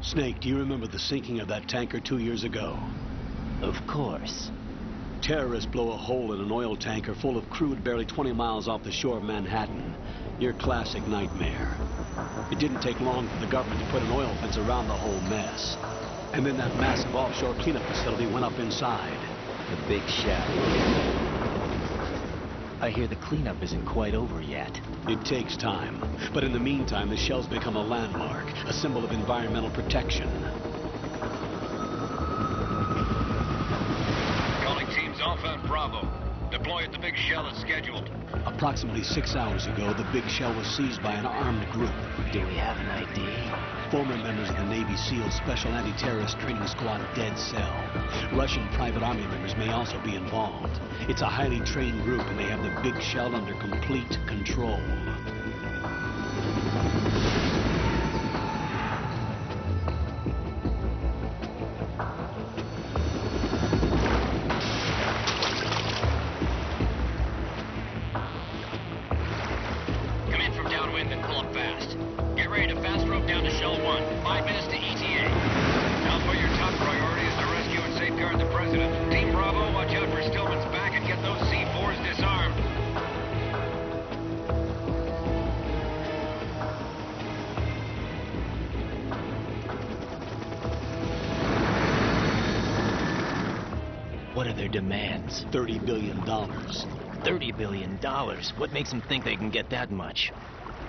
Snake, do you remember the sinking of that tanker 2 years ago? Of course. Terrorists blow a hole in an oil tanker full of crude barely 20 miles off the shore of Manhattan. Your classic nightmare. It didn't take long for the government to put an oil fence around the whole mess. And then that massive offshore cleanup facility went up inside. The big shell. I hear the cleanup isn't quite over yet. It takes time. But in the meantime, the shell's become a landmark, a symbol of environmental protection. Calling teams Alpha and Bravo. Deploy at the big shell as scheduled. Approximately 6 hours ago, the big shell was seized by an armed group. Do we have an ID? Former members of the Navy SEAL Special Anti-Terrorist Training Squad Dead Cell. Russian private army members may also be involved. It's a highly trained group and they have the big shell under complete control. Come in from downwind and pull up fast. Get ready to fast rope down to Shell 1. 5 minutes to ETA. Alpha, your top priority is to rescue and safeguard the President. Team Bravo, watch out for Stillman's back and get those C4s disarmed. What are their demands? $30 billion. $30 billion? What makes them think they can get that much?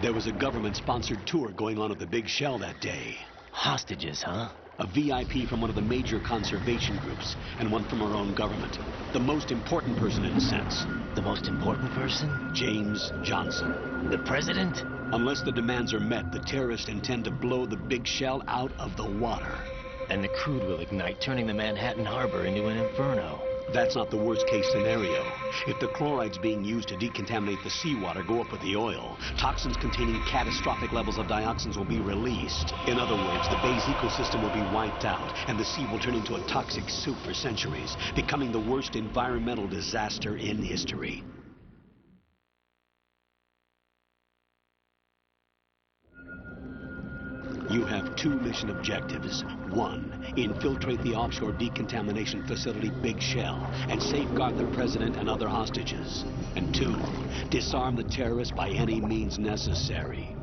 There was a government-sponsored tour going on at the big shell that day. Hostages, huh? A VIP from one of the major conservation groups, and one from our own government. The most important person, in a sense. The most important person? James Johnson. The president? Unless the demands are met, the terrorists intend to blow the big shell out of the water. And the crude will ignite, turning the Manhattan Harbor into an inferno. That's not the worst-case scenario. If the chlorides being used to decontaminate the seawater go up with the oil, toxins containing catastrophic levels of dioxins will be released. In other words, the bay's ecosystem will be wiped out, and the sea will turn into a toxic soup for centuries, becoming the worst environmental disaster in history. You have 2 mission objectives. 1, infiltrate the offshore decontamination facility Big Shell and safeguard the president and other hostages. And 2, disarm the terrorists by any means necessary.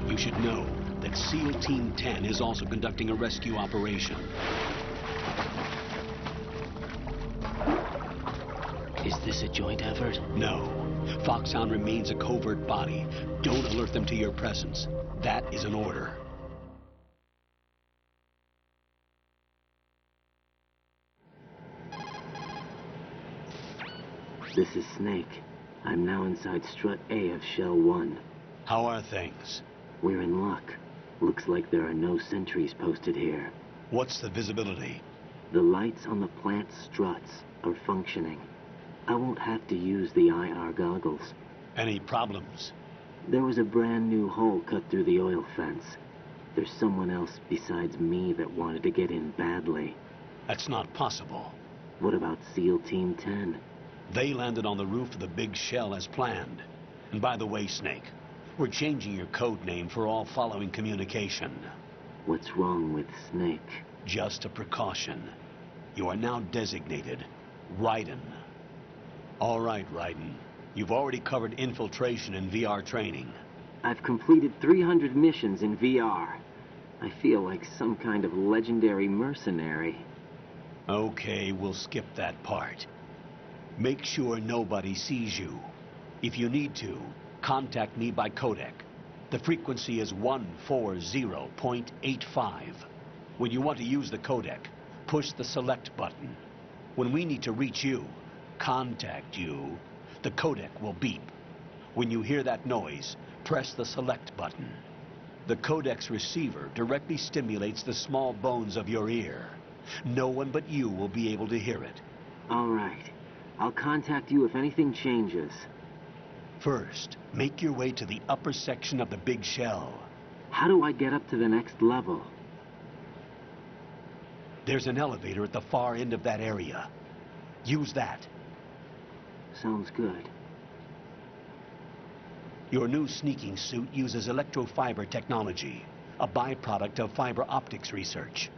You should know that SEAL Team 10 is also conducting a rescue operation. Is this a joint effort? No. Foxhound remains a covert body. Don't alert them to your presence. That is an order. This is Snake. I'm now inside Strut A of Shell 1. How are things? We're in luck. Looks like there are no sentries posted here. What's the visibility? The lights on the plant struts are functioning. I won't have to use the IR goggles. Any problems? There was a brand new hole cut through the oil fence. There's someone else besides me that wanted to get in badly. That's not possible. What about SEAL Team 10? They landed on the roof of the big shell as planned. And by the way, Snake, we're changing your code name for all following communication. What's wrong with Snake? Just a precaution. You are now designated Raiden. All right, Raiden. You've already covered infiltration and VR training. I've completed 300 missions in VR. I feel like some kind of legendary mercenary. Okay, we'll skip that part. Make sure nobody sees you. If you need to, contact me by codec. The frequency is 140.85. When you want to use the codec, push the select button. When we need to reach you, contact you, the codec will beep. When you hear that noise, press the select button. The codec's receiver directly stimulates the small bones of your ear. No one but you will be able to hear it. All right. I'll contact you if anything changes. First, make your way to the upper section of the big shell. How do I get up to the next level? There's an elevator at the far end of that area. Use that. Sounds good. Your new sneaking suit uses electrofiber technology, a byproduct of fiber optics research.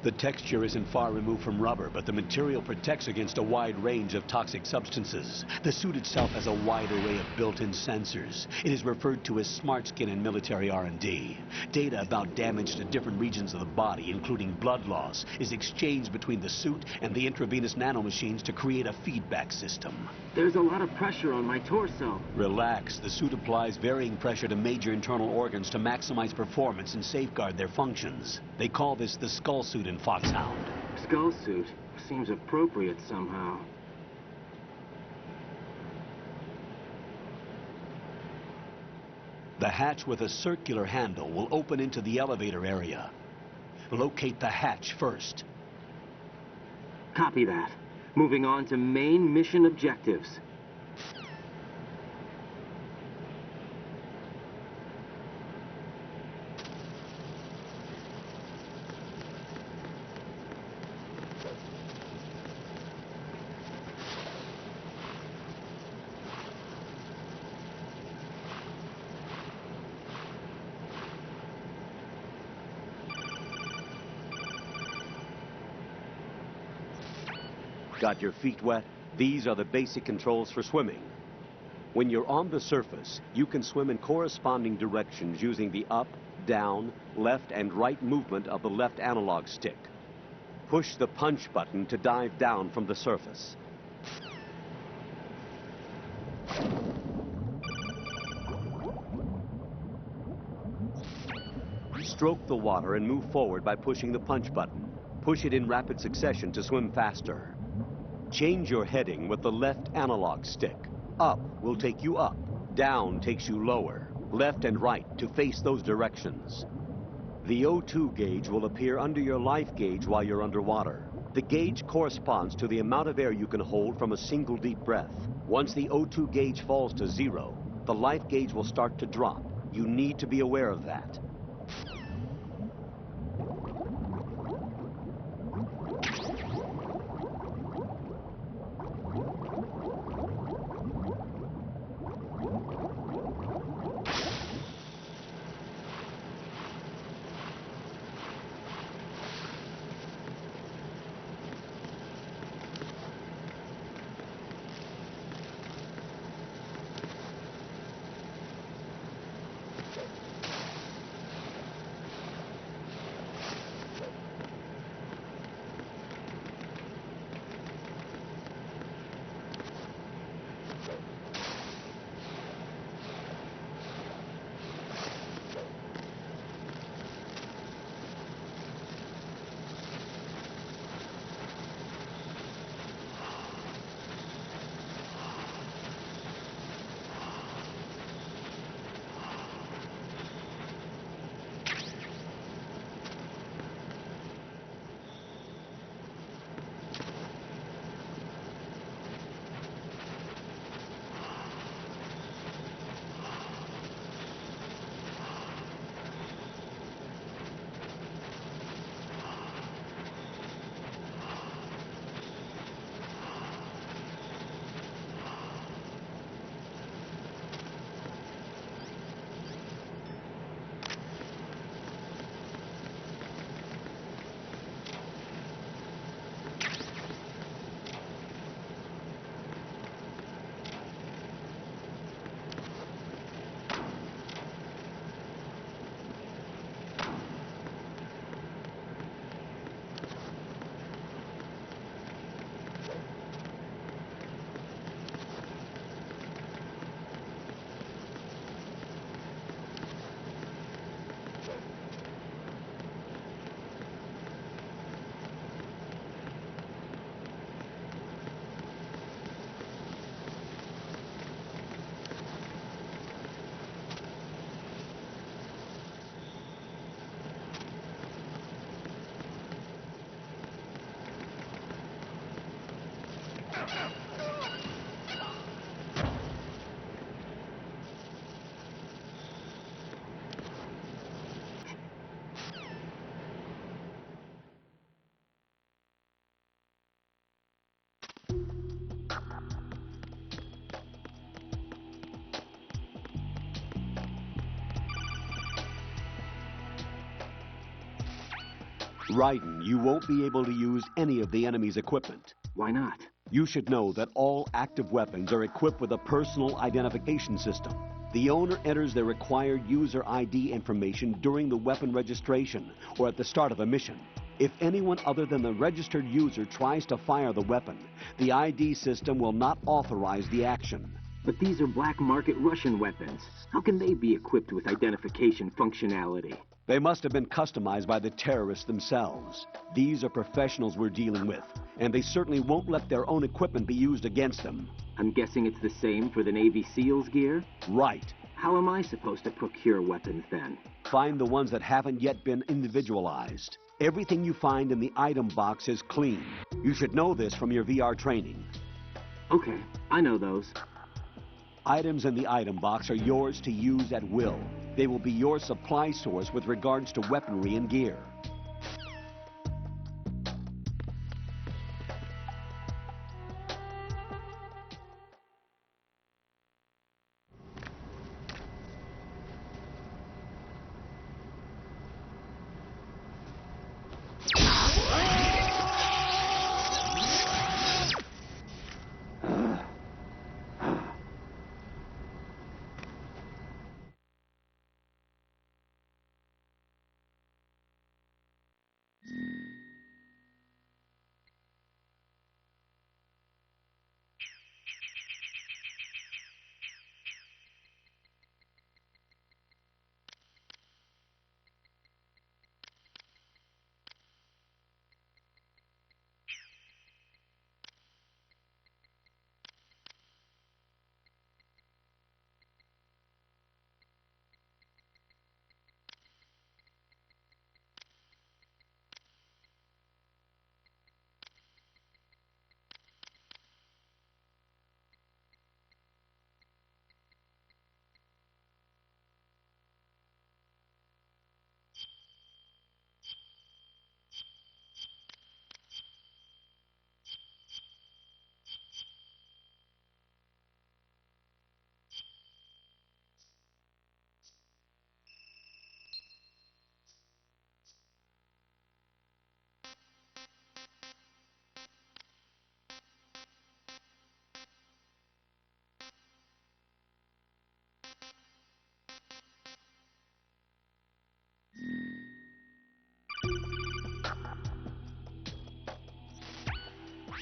The texture isn't far removed from rubber, but the material protects against a wide range of toxic substances. The suit itself has a wide array of built-in sensors. It is referred to as smart skin in military R&D. Data about damage to different regions of the body, including blood loss, is exchanged between the suit and the intravenous nanomachines to create a feedback system. There's a lot of pressure on my torso. Relax. The suit applies varying pressure to major internal organs to maximize performance and safeguard their functions. They call this the skull suit in Foxhound. Skull suit seems appropriate somehow. The hatch with a circular handle will open into the elevator area. Locate the hatch first. Copy that. Moving on to main mission objectives. Got your feet wet? These are the basic controls for swimming. When you're on the surface, you can swim in corresponding directions using the up, down, left, and right movement of the left analog stick. Push the punch button to dive down from the surface. Stroke the water and move forward by pushing the punch button. Push it in rapid succession to swim faster. Change your heading with the left analog stick. Up will take you up. Down takes you lower. Left and right to face those directions. The O2 gauge will appear under your life gauge while you're underwater. The gauge corresponds to the amount of air you can hold from a single deep breath. Once the O2 gauge falls to 0, the life gauge will start to drop. You need to be aware of that. Raiden, you won't be able to use any of the enemy's equipment. Why not? You should know that all active weapons are equipped with a personal identification system. The owner enters their required user ID information during the weapon registration or at the start of a mission. If anyone other than the registered user tries to fire the weapon, the ID system will not authorize the action. But these are black market Russian weapons. How can they be equipped with identification functionality? They must have been customized by the terrorists themselves. These are professionals we're dealing with, and they certainly won't let their own equipment be used against them. I'm guessing it's the same for the Navy SEALs gear? Right. How am I supposed to procure weapons then? Find the ones that haven't yet been individualized. Everything you find in the item box is clean. You should know this from your VR training. Okay, I know those. Items in the item box are yours to use at will. They will be your supply source with regards to weaponry and gear.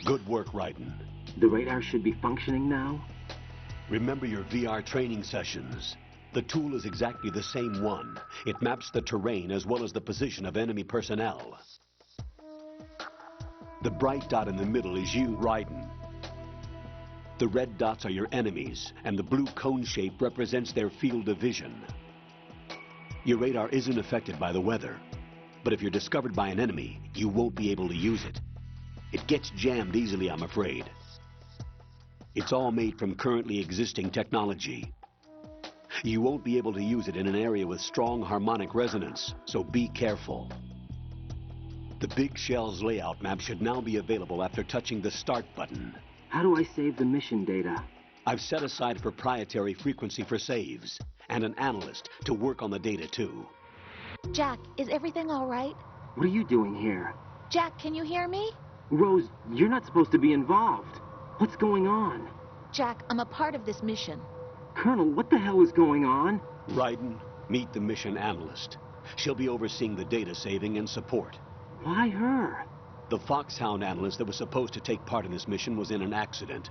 Good work, Raiden. The radar should be functioning now? Remember your VR training sessions. The tool is exactly the same one. It maps the terrain as well as the position of enemy personnel. The bright dot in the middle is you, Raiden. The red dots are your enemies, and the blue cone shape represents their field of vision. Your radar isn't affected by the weather, but if you're discovered by an enemy, you won't be able to use it. It gets jammed easily, I'm afraid. It's all made from currently existing technology. You won't be able to use it in an area with strong harmonic resonance, so be careful. The Big Shell's layout map should now be available after touching the Start button. How do I save the mission data? I've set aside a proprietary frequency for saves, and an analyst to work on the data too. Jack, is everything all right? What are you doing here? Jack, can you hear me? Rose, you're not supposed to be involved. What's going on? Jack, I'm a part of this mission. Colonel, what the hell is going on? Raiden, meet the mission analyst. She'll be overseeing the data saving and support. Why her? The Foxhound analyst that was supposed to take part in this mission was in an accident.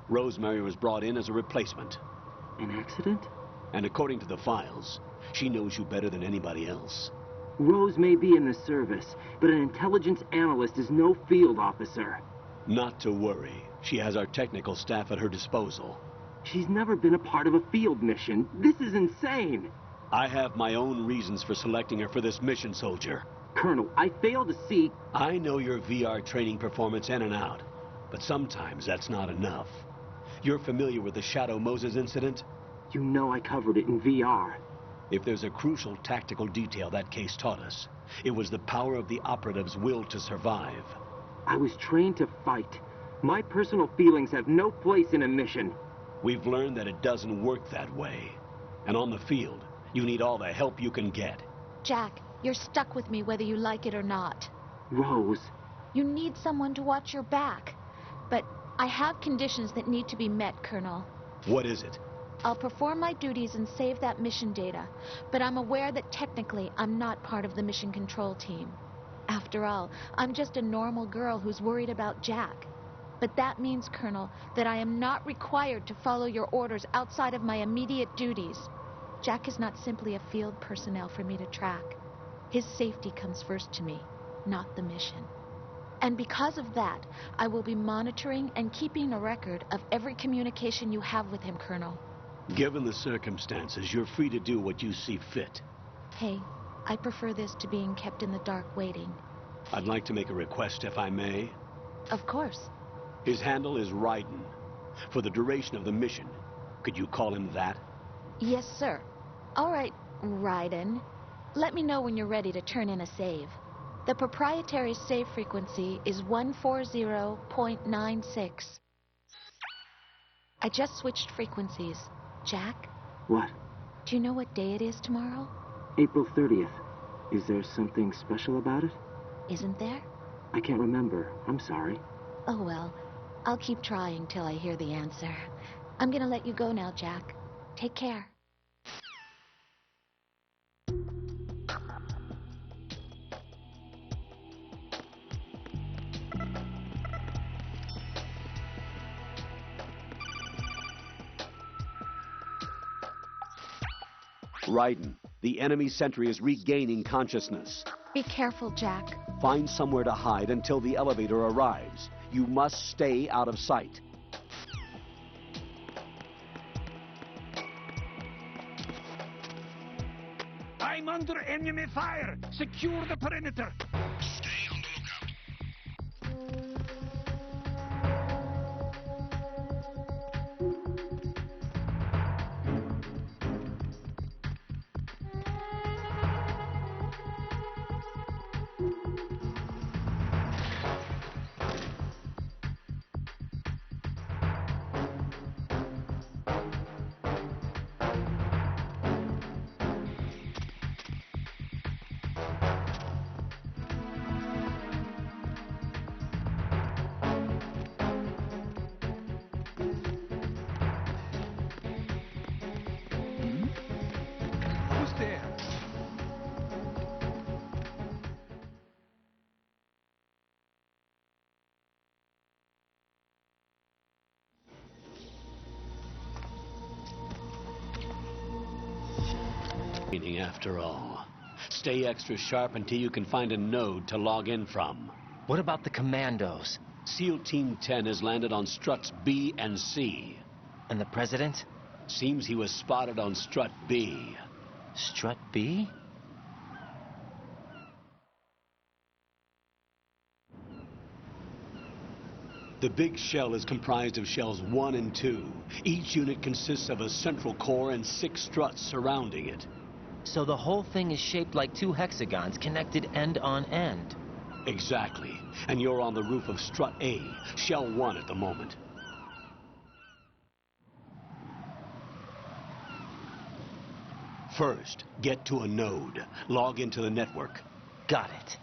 Rosemary was brought in as a replacement. An accident? And according to the files, she knows you better than anybody else. Rose may be in the service, but an intelligence analyst is no field officer. Not to worry. She has our technical staff at her disposal. She's never been a part of a field mission. This is insane. I have my own reasons for selecting her for this mission, soldier. Colonel, I fail to see... I know your VR training performance in and out, but sometimes that's not enough. You're familiar with the Shadow Moses incident? You know I covered it in VR. If there's a crucial tactical detail that case taught us, it was the power of the operative's will to survive. I was trained to fight. My personal feelings have no place in a mission. We've learned that it doesn't work that way. And on the field, you need all the help you can get. Jack, you're stuck with me whether you like it or not. Rose, You need someone to watch your back. But I have conditions that need to be met, Colonel. What is it? I'll perform my duties and save that mission data, but I'm aware that technically I'm not part of the mission control team. After all, I'm just a normal girl who's worried about Jack. But that means, Colonel, that I am not required to follow your orders outside of my immediate duties. Jack is not simply a field personnel for me to track. His safety comes first to me, not the mission. And because of that, I will be monitoring and keeping a record of every communication you have with him, Colonel. Given the circumstances, you're free to do what you see fit. Hey, I prefer this to being kept in the dark waiting. I'd like to make a request, if I may. Of course. His handle is Raiden. For the duration of the mission, could you call him that? Yes, sir. All right, Raiden. Let me know when you're ready to turn in a save. The proprietary save frequency is 140.96. I just switched frequencies. Jack, what? do you know what day it is tomorrow? April 30th. Is there something special about it? Isn't there? I can't remember. I'm sorry. Oh, well. I'll keep trying till I hear the answer. I'm gonna let you go now, Jack. Take care. Raiden, the enemy sentry is regaining consciousness. Be careful, Jack. Find somewhere to hide until the elevator arrives. You must stay out of sight. I'm under enemy fire. Secure the perimeter. Stay on the lookout. Who's there? Meaning, after all. Stay extra sharp until you can find a node to log in from. What about the commandos? SEAL Team 10 has landed on struts B and C. And the president? Seems he was spotted on strut B. Strut B? The big shell is comprised of shells 1 and 2. Each unit consists of a central core and 6 struts surrounding it. So the whole thing is shaped like 2 hexagons connected end on end. Exactly. And you're on the roof of strut A, shell 1 at the moment. First, get to a node. Log into the network. Got it.